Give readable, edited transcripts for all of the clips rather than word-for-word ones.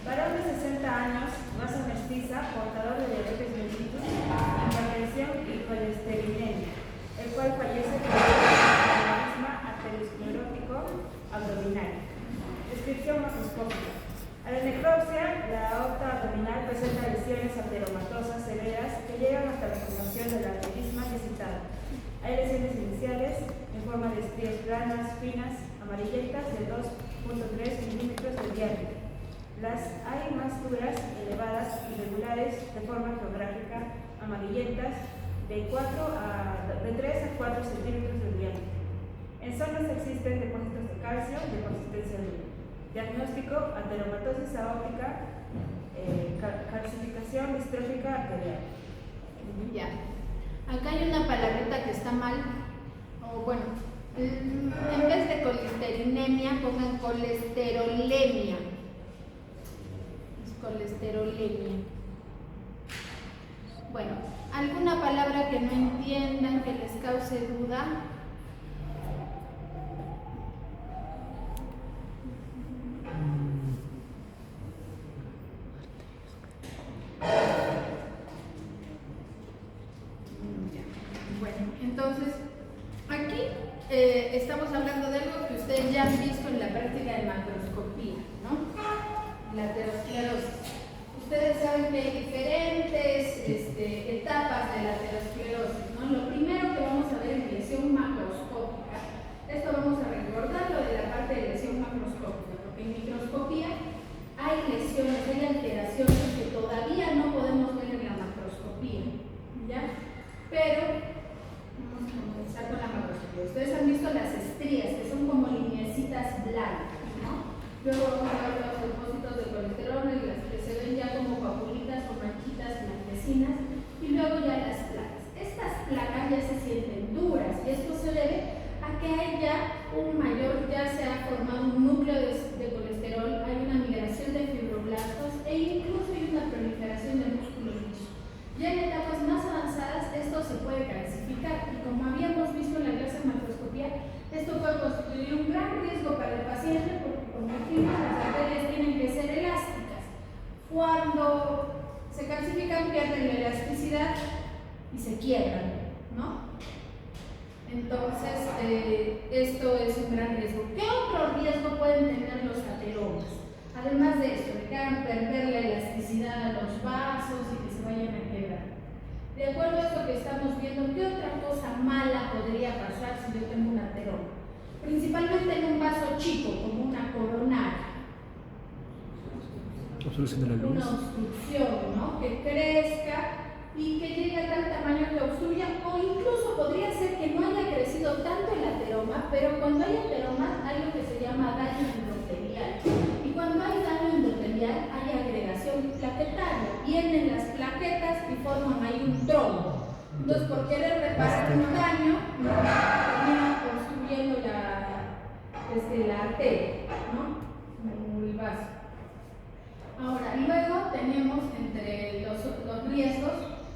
Varón de 60 años, raza mestiza, portador de diabetes mellitus, hipertensión y colesterolemia, el cual fallece por aneurisma arteriosclerótico abdominal. Descripción macroscópica. A la necropsia, la aorta abdominal presenta lesiones ateromatosas severas que llegan hasta la formación del aneurisma citado. Hay lesiones iniciales en forma de estrías planas, finas, amarillentas de 2.3 milímetros de diámetro. Las hay más duras, elevadas, irregulares, de forma geográfica, amarillentas, de 3 a 4 centímetros de diámetro. En zonas existen depósitos de calcio de consistencia dura. Diagnóstico: ateromatosis aórtica, calcificación distrófica arterial. Ya. Acá hay una palabrita que está mal, o bueno, en vez de colesterinemia pongan colesterolemia. Es colesterolemia. Bueno, ¿alguna palabra que no entiendan, que les cause duda? Bueno, entonces, aquí estamos hablando de algo que ustedes ya han visto en la práctica de macroscopía, ¿no? La aterosclerosis. Ustedes saben que hay diferentes etapas de la aterosclerosis, ¿no? Lo primero que vamos a ver es lesión macroscópica. Esto vamos a recordarlo de la parte de lesión macroscópica, porque en microscopía hay lesiones, hay alteraciones que todavía no podemos ver en la macroscopía, ¿ya? Pero vamos a comenzar con la macroscopía. Ustedes han visto las estrías, que son como lineecitas blancas, ¿no? Luego vamos a ver los depósitos de colesterol, las que se ven ya como coagulitas o manchitas blanquecinas, y luego ya las placas. Estas placas ya se sienten duras, y esto se debe a que hay ya un mayor, ya se ha formado un núcleo de colesterol, hay una migración de fibroblastos e incluso hay una proliferación de músculo liso. Ya en etapas más avanzadas esto se puede calcificar, y como habíamos visto en la clase de macroscopía, esto puede constituir un gran riesgo para el paciente porque, como dijimos, las arterias tienen que ser elásticas. Cuando se calcifican pierden la elasticidad y se quiebran, ¿no? Entonces, esto es un gran riesgo. ¿Qué otro riesgo pueden tener los ateromas? Además de esto, de que hagan perder la elasticidad a los vasos y que se vayan a quebrar. De acuerdo a esto que estamos viendo, ¿qué otra cosa mala podría pasar si yo tengo un ateroma? Principalmente en un vaso chico, como una coronaria. Obstrucción de la luz. Una obstrucción, ¿no? Que crezca y que llegue a tal tamaño que obstruya, o incluso podría ser que no haya crecido tanto el ateroma, pero cuando hay ateroma hay lo que se llama daño endotelial. Y cuando hay daño endotelial hay agregación plaquetaria. Vienen las plaquetas y forman ahí un trombo. Entonces, por querer reparar un daño, terminan obstruyendo la arteria, ¿no? El vaso. Ahora, luego tenemos entre los riesgos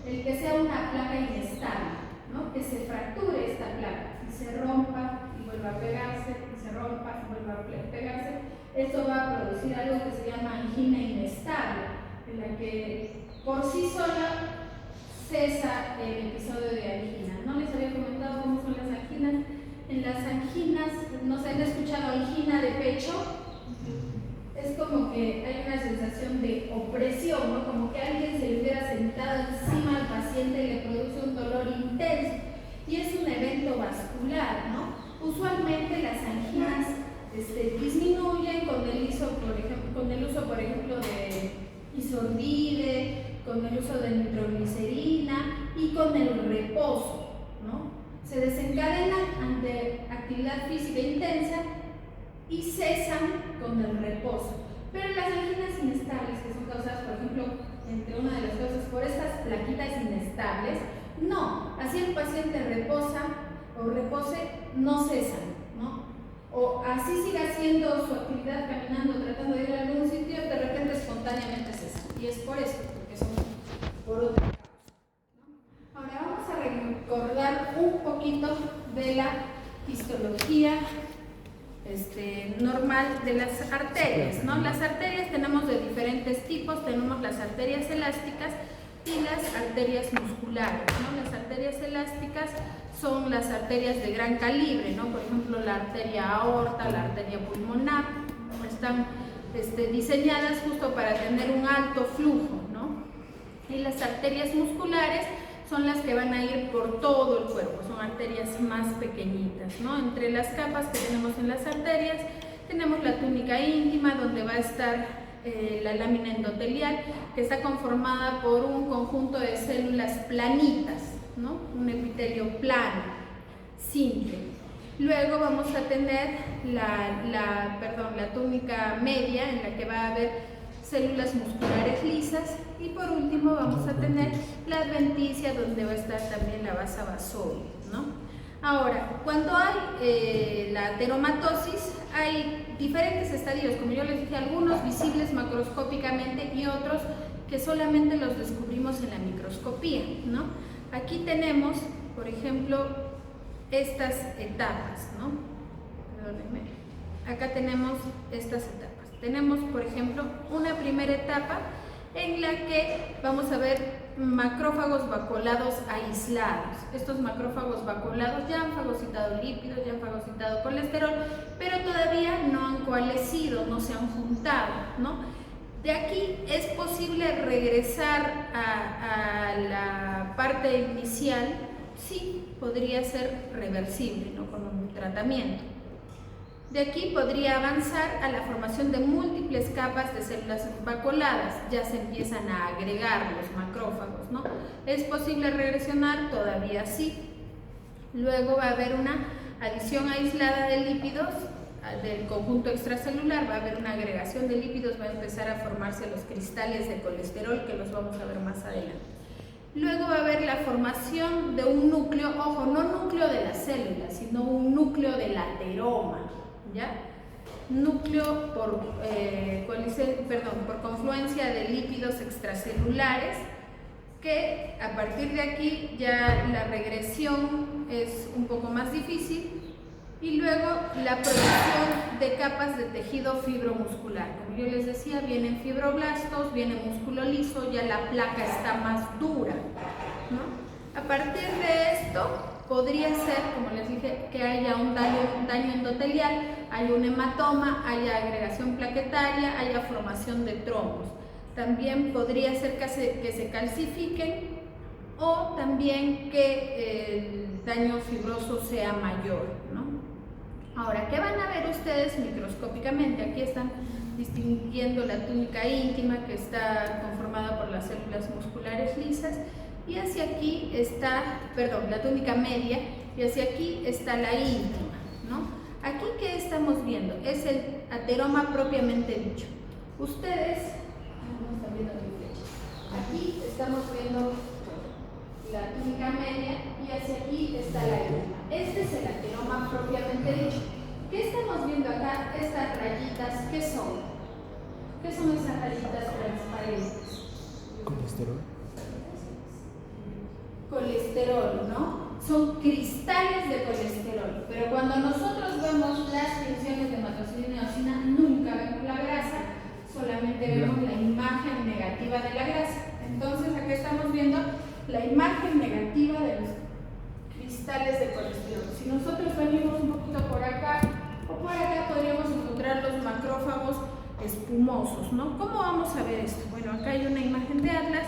el que sea una placa inestable, ¿no? Que se fracture esta placa y se rompa y vuelva a pegarse, y se rompa y vuelva a pegarse. Esto va a producir algo que se llama angina inestable, en la que por sí sola cesa el episodio de angina. No les había comentado cómo son las anginas. En las anginas, ¿no se han escuchado angina de pecho? Es como que hay una sensación de opresión, ¿no? Como que alguien se le hubiera sentado encima al paciente y le produce un dolor intenso. Y es un evento vascular, ¿no? Usualmente las anginas disminuyen con el uso, por ejemplo, de isordide, con el uso de nitroglicerina y con el reposo, ¿no? Se desencadenan ante actividad física intensa y cesan con el reposo. Pero las anginas inestables, que son causadas, por ejemplo, entre una de las causas por estas plaquitas inestables, no, así el paciente reposa o repose, no cesan, ¿no? O así siga haciendo su actividad caminando, tratando de ir a algún sitio, de repente espontáneamente cesan. Y es por eso, porque son por otra causa, ¿no? Ahora vamos a recordar un poquito de la histología normal de las arterias, ¿no? Las arterias tenemos de diferentes diferentes tipos. Tenemos las arterias elásticas y las arterias musculares, ¿no? Las arterias elásticas son las arterias de gran calibre, ¿no? Por ejemplo, la arteria aorta, la arteria pulmonar, están diseñadas justo para tener un alto flujo, ¿no? Y las arterias musculares son las que van a ir por todo el cuerpo, son arterias más pequeñitas, ¿no? Entre las capas que tenemos en las arterias tenemos la túnica íntima, donde va a estar la lámina endotelial, que está conformada por un conjunto de células planitas, ¿no? Un epitelio plano, simple. Luego vamos a tener la túnica media, en la que va a haber células musculares lisas, y por último vamos a tener la adventicia, donde va a estar también la vasa vasorum, ¿no? Ahora, cuando hay la ateromatosis, hay diferentes estadios, como yo les dije, algunos visibles macroscópicamente y otros que solamente los descubrimos en la microscopía, ¿no? Aquí tenemos, por ejemplo, estas etapas, ¿no? Perdónenme. Acá tenemos estas etapas. Tenemos, por ejemplo, una primera etapa en la que vamos a ver macrófagos vaculados aislados. Estos macrófagos vaculados ya han fagocitado lípidos, ya han fagocitado colesterol, pero todavía no han coalescido, no se han juntado, ¿no? De aquí es posible regresar a la parte inicial. Sí, podría ser reversible, ¿no? Con un tratamiento. De aquí podría avanzar a la formación de múltiples capas de células vacuoladas, ya se empiezan a agregar los macrófagos, ¿no? ¿Es posible regresionar? Todavía sí. Luego va a haber una adición aislada de lípidos del conjunto extracelular, va a haber una agregación de lípidos, va a empezar a formarse los cristales de colesterol, que los vamos a ver más adelante. Luego va a haber la formación de un núcleo, ojo, no núcleo de la célula, sino un núcleo del ateroma, ¿ya? Núcleo por confluencia de lípidos extracelulares, que a partir de aquí ya la regresión es un poco más difícil. Y luego la producción de capas de tejido fibromuscular. Como yo les decía, vienen fibroblastos, viene músculo liso, ya la placa está más dura, ¿no? A partir de esto podría ser, como les dije, que haya un daño endotelial, haya un hematoma, haya agregación plaquetaria, haya formación de trombos. También podría ser que se calcifiquen, o también que el daño fibroso sea mayor, ¿no? Ahora, ¿qué van a ver ustedes microscópicamente? Aquí están distinguiendo la túnica íntima, que está conformada por las células musculares lisas, y hacia aquí está, la túnica media, y hacia aquí está la íntima, ¿no? Aquí, ¿qué estamos viendo? Es el ateroma propiamente dicho. Ustedes, no están viendo mi flecha. Aquí estamos viendo la túnica media, y hacia aquí está la íntima. Este es el ateroma propiamente dicho. ¿Qué estamos viendo acá? Estas rayitas, ¿qué son? ¿Qué son esas rayitas transparentes? Colesterol. Colesterol, ¿no? Son cristales de colesterol. Pero cuando nosotros vemos las tensiones de hematoxilina y eosina, nunca vemos la grasa, solamente vemos la imagen negativa de la grasa. Entonces, aquí estamos viendo la imagen negativa de los cristales de colesterol. Si nosotros venimos un poquito por acá o por acá, podríamos encontrar los macrófagos espumosos, ¿no? ¿Cómo vamos a ver esto? Bueno, acá hay una imagen de Atlas.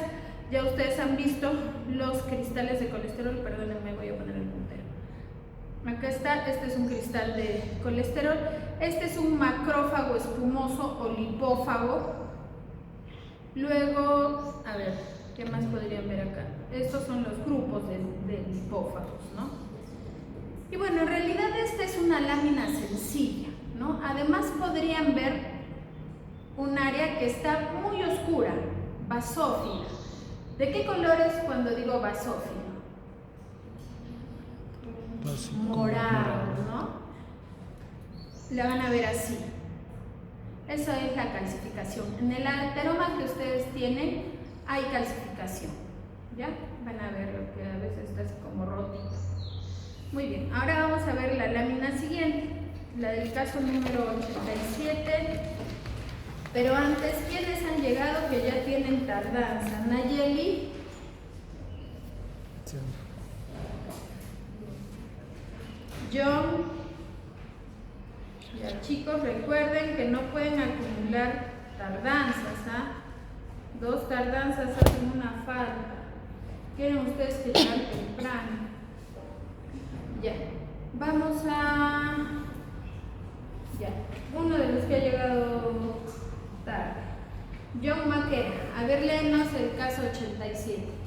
Ya ustedes han visto los cristales de colesterol. Perdónenme, voy a poner el puntero. Acá está, este es un cristal de colesterol. Este es un macrófago espumoso o lipófago. Luego, a ver, ¿qué más podrían ver acá? Estos son los grupos de lipófagos, ¿no? Y bueno, en realidad esta es una lámina sencilla, ¿no? Además podrían ver un área que está muy oscura, basófila. ¿De qué color es cuando digo basófilo? Morado, ¿no? La van a ver así. Eso es la calcificación. En el ateroma que ustedes tienen hay calcificación, ¿ya? Van a ver lo que a veces está así como rotito. Muy bien, ahora vamos a ver la lámina siguiente, la del caso número 87. Pero antes, ¿quiénes han llegado que ya tienen tardanza? Nayeli. Sí. John. Ya, chicos, recuerden que no pueden acumular tardanzas, ¿ah? 2 tardanzas hacen una falta. Quieren ustedes que lleguen temprano. Ya, vamos a... Ya, uno de los que ha llegado tarde. John Maquera, a ver, léenos el caso 87.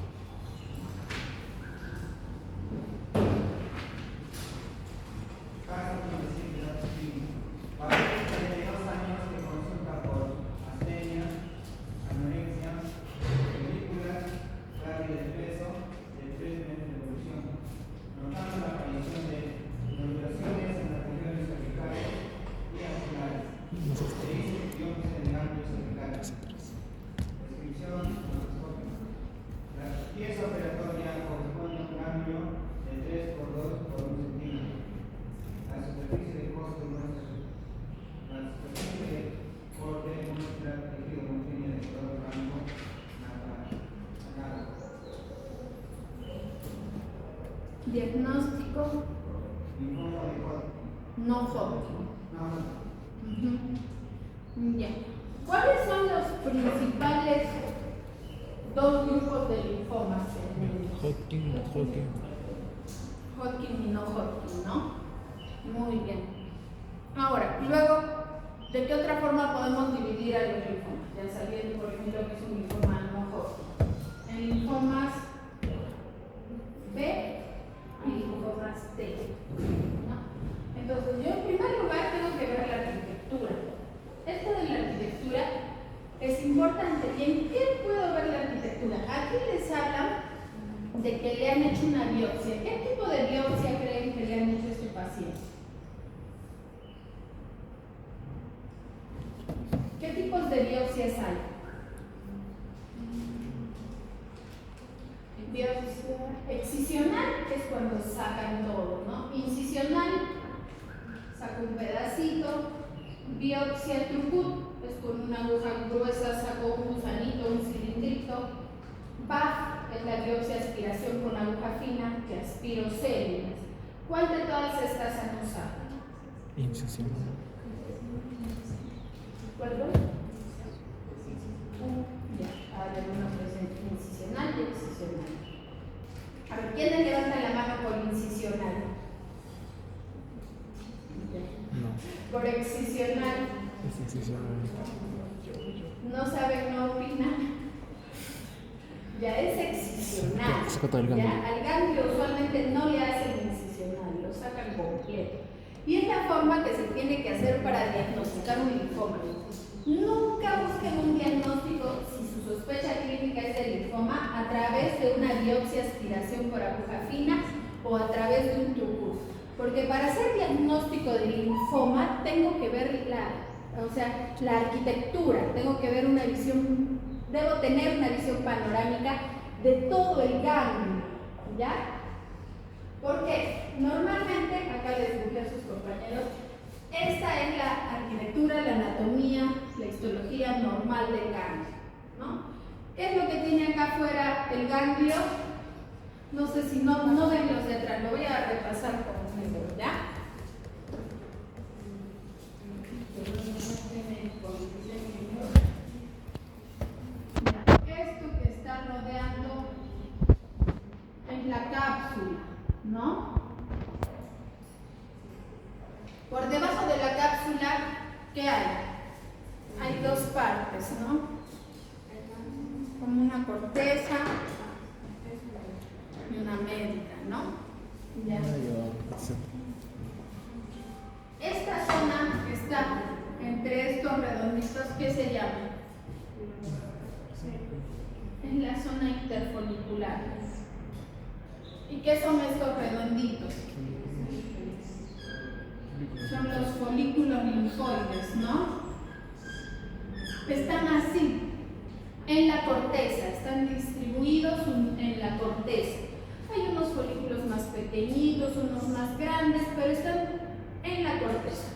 Diagnóstico no Hodgkin. Ya. ¿Cuáles son los principales 2 grupos de linfomas? Hodgkin Hodgkin y no Hodgkin, ¿no? Muy bien. Ahora, luego, ¿de qué otra forma podemos dividir a los linfomas? Ya sabiendo, por ejemplo, que es un linfoma no Hodgkin. En linfomas B y linfomas T, ¿no? Entonces, yo en primer lugar tengo que ver la arquitectura. Esto de la arquitectura es importante. ¿Y en qué puedo ver la arquitectura? Aquí les hablan de que le han hecho una biopsia. ¿Qué tipo de biopsia creen que le han hecho a este paciente? ¿Qué tipos de biopsias hay? Biopsia excisional es cuando sacan todo, ¿no? Incisional, saco un pedacito. Biopsia Trucut es con una aguja gruesa, saco un gusanito, un cilindrito. BAF es la biopsia aspiración con aguja fina, que aspiro células. ¿Cuál de todas estas han usado? Incisión. ¿Cuál fue? Ya, ahora uno presente incisional y excisional. A ver, ¿quiénes levantan la mano por incisional? No. Por excisional. Es incisional. No saben, no opinan. Ya es excisional. Saca todo el ganglio. Ya, al ganglio usualmente no le hacen incisional, lo sacan completo. Y es la forma que se tiene que hacer para diagnosticar un linfoma. Nunca busquen un diagnóstico si su sospecha clínica es de linfoma a través de una biopsia aspiración por aguja fina o a través de un Trucut. Porque para hacer diagnóstico de linfoma tengo que ver la arquitectura, tengo que ver una visión, debo tener una visión panorámica de todo el ganglio, ¿ya? Porque normalmente, acá les dibujé a sus compañeros, esta es la arquitectura, la anatomía, la histología normal del ganglio, ¿no? ¿Qué es lo que tiene acá afuera el ganglio? No sé si no ven los de atrás, lo voy a repasar con negro, ¿ya? Esto que está rodeando es la cápsula, ¿no? Por debajo de la cápsula, ¿qué hay? Hay 2 partes, ¿no? Como una corteza y una médula, ¿no? Ya. Esta zona que está entre estos redonditos, ¿qué se llama? Es la zona interfolicular. ¿Y qué son estos redonditos? Son los folículos linfoides, ¿no? Están así, en la corteza, están distribuidos en la corteza. Hay unos folículos más pequeñitos, unos más grandes, pero están en la corteza.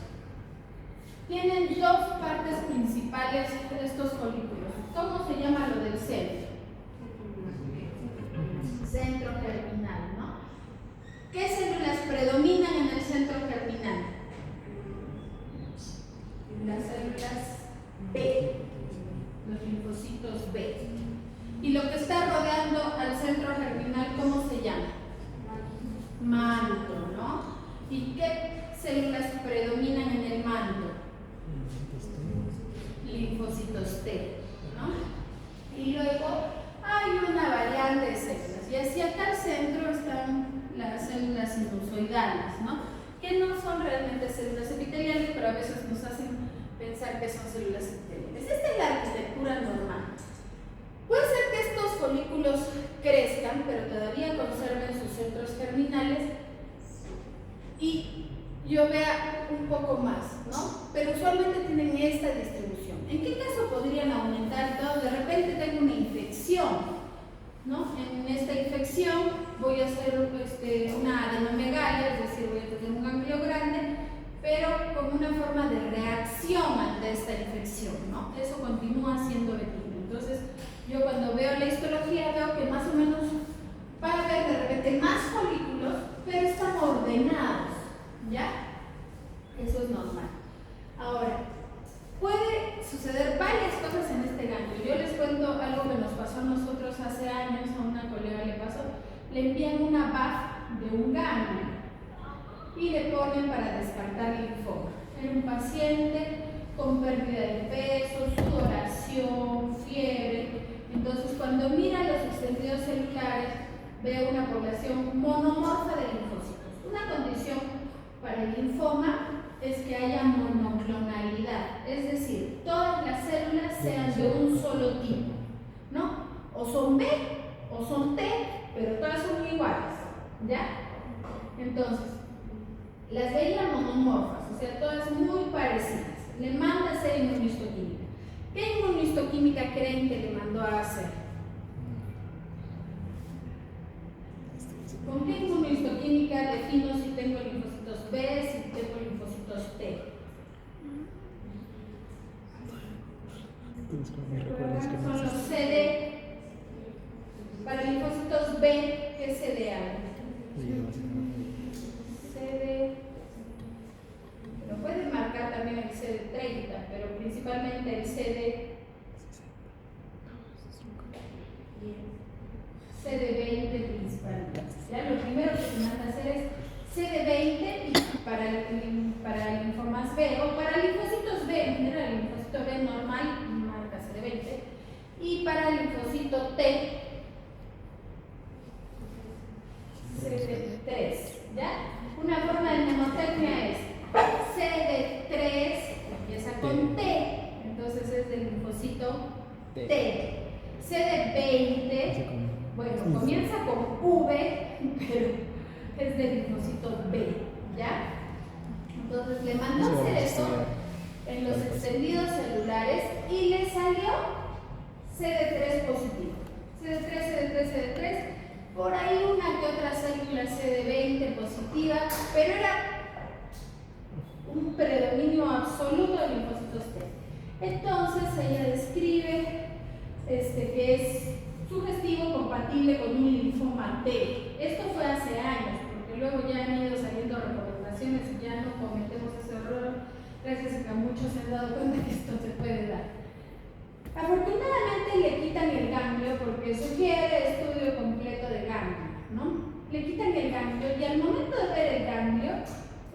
tienen dos partes principales de estos folículos. ¿Cómo se llama lo del centro? Centro germinal, ¿no? ¿Qué células predominan en el centro germinal? Las células B, los linfocitos B. Y lo que está rodeando al centro germinal, ¿cómo se llama? Manto, ¿no? ¿Y qué células predominan en el manto? Linfocitos T, ¿no? Y luego hay una variante de células. Y hacia acá al centro están las células sinusoidales, ¿no? Que no son realmente células epiteliales, pero a veces nos hacen pensar que son células epiteliales. Esta es la arquitectura normal. Puede ser que estos folículos crezcan, pero todavía conserven sus centros germinales y yo vea un poco más, ¿no? Pero usualmente tienen esta distribución. ¿En qué caso podrían aumentar todo? De repente tengo una infección, ¿no? En esta infección voy a hacer una adenomegalia, es decir, voy a tener un ganglio grande, pero con una forma de reacción ante esta infección, ¿no? Eso continúa siendo benigno. Entonces, yo cuando veo la histología veo que más o menos va a haber de repente más folículos, pero están ordenados, ¿ya? Eso es normal. Ahora, puede suceder varias cosas en este ganglio. Yo les cuento algo que nos pasó a nosotros hace años, a una colega le pasó. Le envían una BAF de un ganglio y le ponen para descartar linfoma. Era un paciente con pérdida de peso, sudoración, fiebre. Entonces, cuando mira los extendidos celulares, ve una población monomorfa de linfocitos. Una condición para el linfoma es que haya monoclonalidad, es decir, todas las células sean de un solo tipo, ¿no? O son B o son T, pero todas son iguales, ¿ya? Entonces, las veía monomorfas, o sea, todas muy parecidas. Le manda a hacer inmunohistoquímica. ¿Qué inmunohistoquímica creen que le mandó a hacer? ¿Con qué inmunohistoquímica defino si tengo linfocitos B, si tengo linfocitos T? Son los CD. Para linfocitos B, ¿qué CD hay? CD. Lo pueden marcar también el CD30, pero principalmente el CD20 principalmente. ¿Ya? Lo primero que se manda a hacer es CD20 para linfomas B o para linfocitos B, en general el linfocito B normal marca CD20 y para el linfocito T CD3. ¿Ya? Una forma de mnemotecnia es CD3 empieza con T, entonces es del linfocito T. CD20, bueno, comienza con V, pero es del linfocito B, ¿ya? Entonces le mandó a hacer eso en los extendidos celulares y le salió CD3 positivo. CD3, por ahí una que otra célula CD20 positiva, pero era un predominio absoluto de linfocitos T. Entonces ella describe que es sugestivo compatible con un linfoma T. Esto fue hace años, porque luego ya han ido saliendo recomendaciones y ya no cometemos ese error, gracias a que muchos se han dado cuenta que esto se puede dar. Afortunadamente le quitan el ganglio porque sugiere estudio completo de ganglio, ¿no? Le quitan el ganglio y al momento de ver el ganglio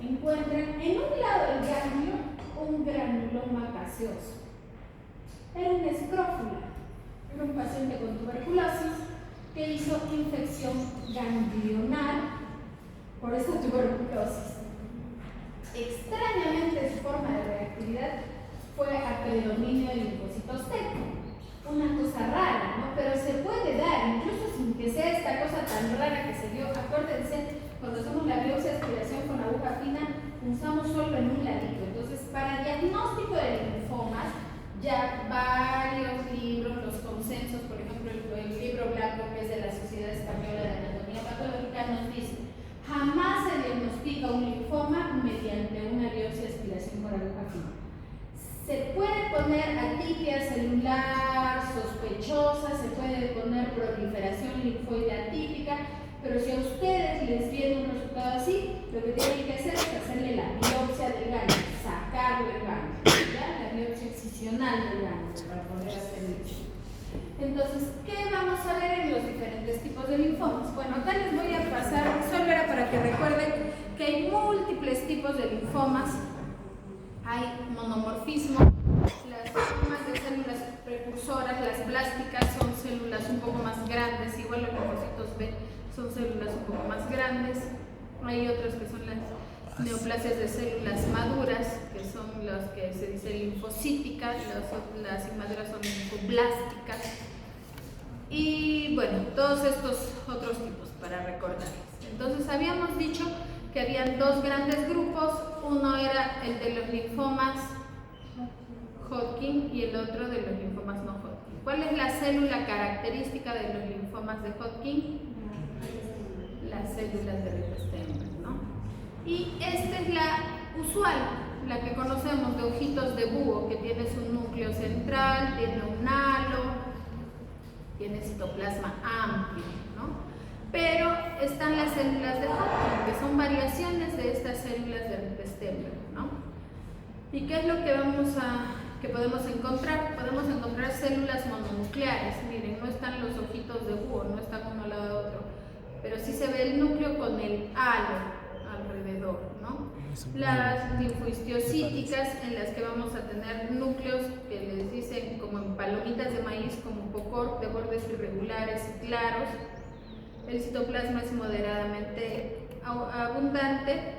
encuentran en un lado del ganglio un granuloma gaseoso. Era una escrófula, era un paciente con tuberculosis que hizo infección ganglionar por esta tuberculosis. Extrañamente su forma de reactividad fue a predominio de linfocitos T. Una cosa rara, ¿no? Pero se puede dar, incluso sin que sea esta cosa tan rara que se dio. Acuérdense, cuando hacemos la biopsia de aspiración con aguja fina, usamos solo en un ladito. Entonces, para diagnóstico de linfomas, ya varios libros, los consensos, por ejemplo, el libro blanco que es de la Sociedad Española de Anatomía Patológica, nos dice: jamás se diagnostica un linfoma mediante una biopsia de aspiración por aguja fina. Se puede poner atipia celular sospechosa, se puede poner proliferación linfoide atípica, pero si a ustedes les viene un resultado así, lo que tienen que hacer es hacerle la biopsia del ganglio, sacarlo del ganglio, ¿ya? La biopsia excisional del ganglio para poder hacer eso. Entonces, ¿qué vamos a ver en los diferentes tipos de linfomas? Bueno, acá les voy a pasar, solo era para que recuerden que hay múltiples tipos de linfomas. Hay monomorfismo, las formas de células precursoras, las blásticas son células un poco más grandes, igual los linfocitos B son células un poco más grandes. Hay otras que son las neoplasias de células maduras, que son las que se dice linfocíticas, las inmaduras son linfoblásticas. Y bueno, todos estos otros tipos para recordarles. Entonces habíamos dicho que habían dos grandes grupos, uno era el de los linfomas Hodgkin y el otro de los linfomas no Hodgkin. ¿Cuál es la célula característica de los linfomas de Hodgkin? Las células de ribosoma, ¿no? Y esta es la usual, la que conocemos de ojitos de búho, que tiene su núcleo central, tiene un halo, tiene citoplasma amplio, ¿no? Pero están las células de Hodgkin, que son variaciones de estas células de ribosoma, ¿no? ¿Y qué es lo que podemos encontrar? Podemos encontrar células mononucleares. Miren, no están los ojitos de búho, no están uno al lado de otro, pero sí se ve el núcleo con el halo alrededor, ¿no? Las linfohistiocíticas, en las que vamos a tener núcleos que les dicen como en palomitas de maíz, como pocor, de bordes irregulares y claros. El citoplasma es moderadamente abundante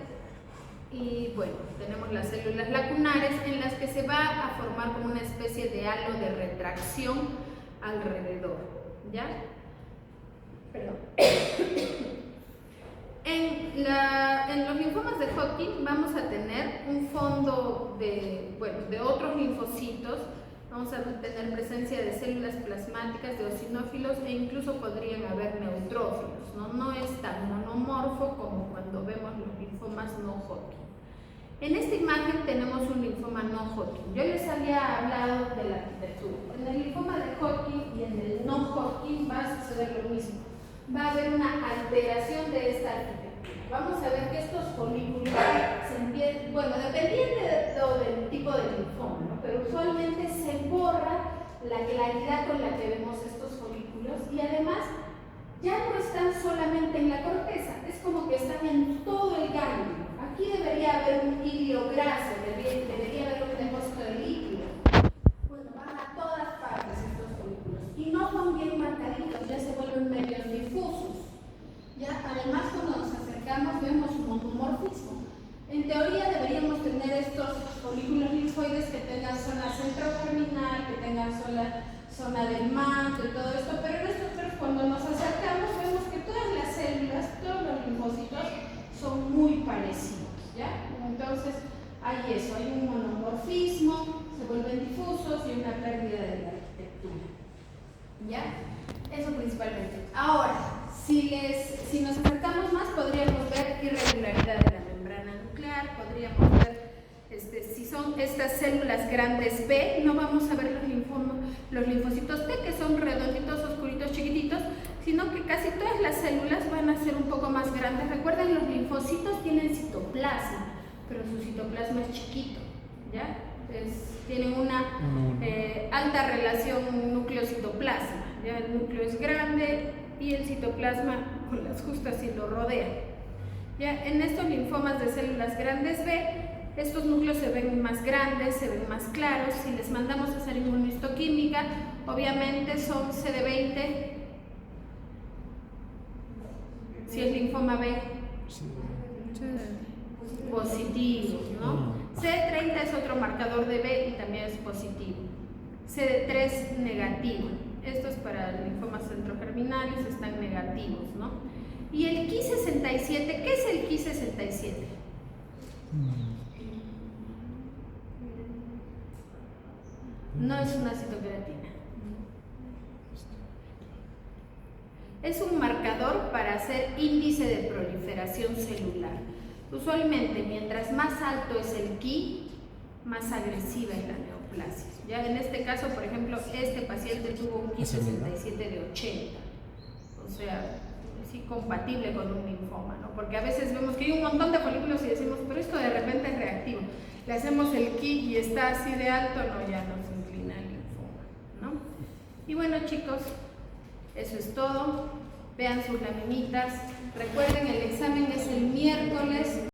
y bueno, tenemos las células lacunares en las que se va a formar como una especie de halo de retracción alrededor, ¿ya? Perdón. En los linfomas de Hodgkin vamos a tener un fondo de otros linfocitos. Vamos a tener presencia de células plasmáticas, de eosinófilos e incluso podrían haber neutrófilos, ¿no? No es tan monomorfo como cuando vemos los linfomas no Hodgkin. En esta imagen tenemos un linfoma no Hodgkin. Yo les había hablado de la arquitectura. En el linfoma de Hodgkin y en el no Hodgkin va a suceder lo mismo. Va a haber una alteración de esta arquitectura. Vamos a ver que estos folículos se empiezan, bueno, dependiendo del tipo de linfoma, ¿no? Pero usualmente se borra la claridad con la que vemos estos folículos y además ya no están solamente en la corteza, es como que están en todo el ganglio. Aquí debería haber un hilio graso, debería haber un depósito de líquido. Bueno, van a todas partes estos folículos y no son bien marcaditos, ya se vuelven medios difusos. ¿Ya? Además, cuando nos acercamos vemos un monomorfismo. En teoría deberíamos tener estos folículos linfoides que tengan zona centrogerminal, que tengan zona del manto y todo esto, pero nosotros cuando nos acercamos vemos que todas las células, todos los linfocitos son muy parecidos, ¿ya? Entonces hay eso, hay un monomorfismo, se vuelven difusos y una pérdida de la arquitectura, ¿ya? Eso principalmente. Ahora, si nos acercamos más, podríamos ver irregularidad de la membrana nuclear, podríamos ver si son estas células grandes B, no vamos a ver los linfocitos T, que son redonditos, oscuritos, chiquititos, sino que casi todas las células van a ser un poco más grandes. Recuerden, los linfocitos tienen citoplasma, pero su citoplasma es chiquito, ¿ya? Tienen una alta relación núcleo-citoplasma, ¿ya? El núcleo es grande y el citoplasma con las justas y lo rodea. ¿Ya? En estos linfomas de células grandes B, estos núcleos se ven más grandes, se ven más claros. Si les mandamos a hacer inmunohistoquímica, obviamente son CD20, si es linfoma B, positivo, ¿no? CD30 es otro marcador de B y también es positivo. CD3 negativo. Estos para linfomas centrogerminales están negativos, ¿no? Y el Ki67, ¿qué es el Ki67? No es una citoqueratina. Es un marcador para hacer índice de proliferación celular. Usualmente, mientras más alto es el Ki, más agresiva es la neoplasia. neoplasias. Ya en este caso, por ejemplo, este paciente tuvo un Ki-67 de 80, o sea, sí compatible con un linfoma, ¿no? Porque a veces vemos que hay un montón de folículos y decimos, pero esto de repente es reactivo. Le hacemos el Ki y está así de alto, no, ya nos inclina el linfoma, ¿no? Y bueno, chicos, eso es todo. Vean sus laminitas. Recuerden, el examen es el miércoles.